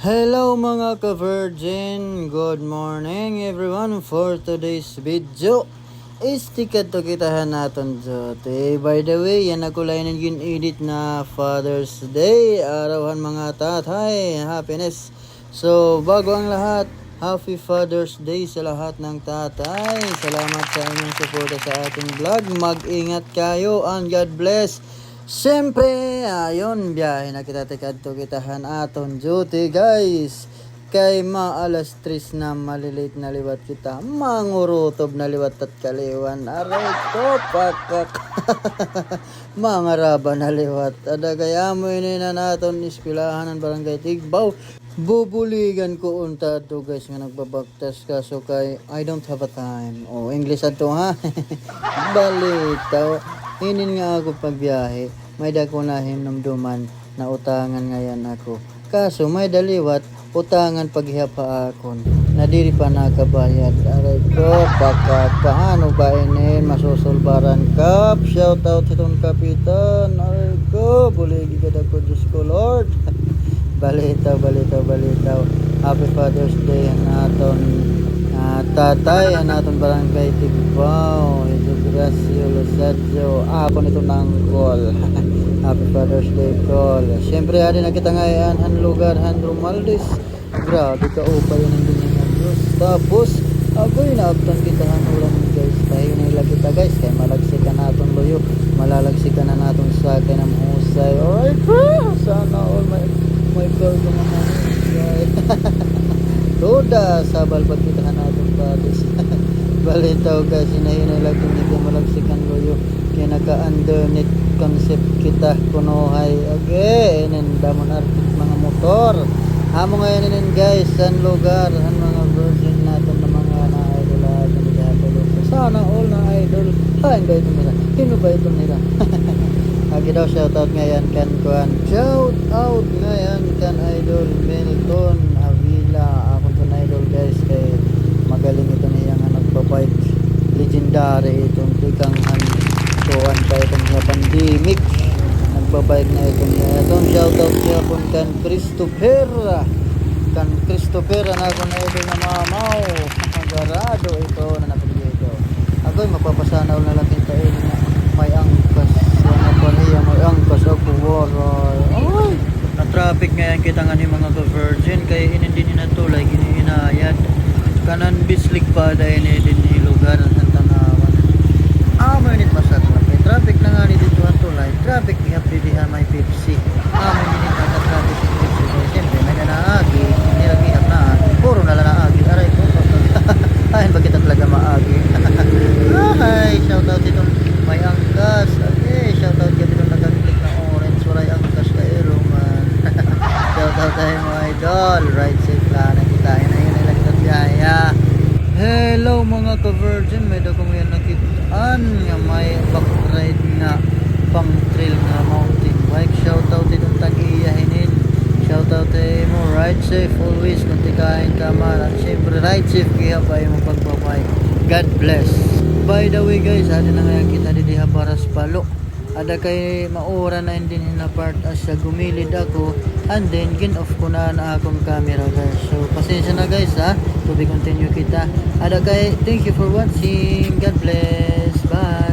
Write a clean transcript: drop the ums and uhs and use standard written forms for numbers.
Hello mga ka-virgin, good morning everyone. For today's video is tikat to kitahan natin jote. By the way, yan ako lang yung edit na Father's Day, arawan mga tatay, happiness. So bago ang lahat, Happy Father's Day sa lahat ng tatay. Salamat sa inyong suporta sa ating vlog. Mag-ingat kayo and God bless. Siyempre, ayun, biyahe na kita tikad to kitahan aton duty guys. Kay maalas 3 na malilate na liwat kita. Mangurutob na liwat at kaliwan. Aray ko, pakak. Mangaraba na liwat. Ada kaya mo na naton ispilahan ng barangay Tigbaw. Bubuligan ko unta to guys nga nagbabaktas kaso kay I don't have a time. Oh, English ato ha. Balitaw. Hinin nga ako pagbiyahe. May dako na himnumduman na utangan ngayon ako. Kaso may daliwat utangan paghihapa akon. Nadiri pa nakabayad. Aray ko, baka paano ba inin masusulbaran kap? Shout out itong kapitan. Aray ko, buligi ka dako Diyos ko Lord. Balitaw. Happy Father's Day ang aton tatay, ang aton barangay Tigbaw. Ito Gracio Losadjo. Ako nito ng call. Happy Father's Day call. Siyempre, hari na kita ngayon han lugar, han Romualdez. Grabe ka upay yun ang dunya ng Diyos. Tapos, ako'y naabtan kita han ulan guys. Tayo na ilag kita guys. Kaya malagsikan natin loyo. Malalagsikan na natin sa akin ng husay. Alright, sana all my girl ko naman. Toda sabal pagkitahan natin patis. Balitaw guys, hinahinay lang kung hindi malagsikan loyo. Kaya naka-underneath concept kita kunohay. Okay, inin damon artit mga motor. Hamo ngayon inin guys, san lugar, han mga virgin natin na mga na-idol natin naghatulog. Sana all na idol. Hain ba ito nila? Sino ba ito nila? Agi daw shoutout ngayon kan kuan. Shout out ngayon kan idol Milton Avila. Ako to idol guys kay magaling ito niya nga nagbabike. Legendary itong tikangan tuwan pa itong sa pandemic. Nagbabike na itong niya. Itong shoutout siya kung kan Christopher. Kan Christopher na ako na idol na mamaw. Magarado ito na napagyo ito. Ako'y magpapasanaw na lang kintain na may angkas. May angkas ako waray. Ay! Na-traffic ngayon kita nga ni mga ka-virgin kaya inindin na tulay ginihinayad. Kanan bislig pa dahil din ni lugar ng tanawan. Minute masaklat. May traffic na nga ni dito ang tulay. Traffic ihap didihan may Pepsi. Minute na traffic ni Pepsi. Siyempre may nanaagi. Hindi lagi ihap na agi. Puro na lang naagi. Aray ko. Ayun ba kita talaga maagi. Ay, shoutout itong may angkas. Okay, shoutout ka dito nagkaklik na orange. Walay angkas ka man. Shoutout tayo mga idol. Ride safe lang. Nakitain na yun ilang tatyaya. Hello mga ka-virgin. May dakong yan nakitaan nga may backride nga pang trail nga mountain bike. Shoutout itong tag-iyahin. Shoutout tayo mo. Ride safe always kung tikain ka man. At syempre ride safe kaya pa yung pagbabike. God bless. By the way guys, adi na ngayon kita didiha paras palo. Ada kay maura na hindi na part as sa gumilid ako. And then gin-off ko na akong camera guys. So pasensya na guys ha. To be continue kita. Ada kay thank you for watching. God bless. Bye.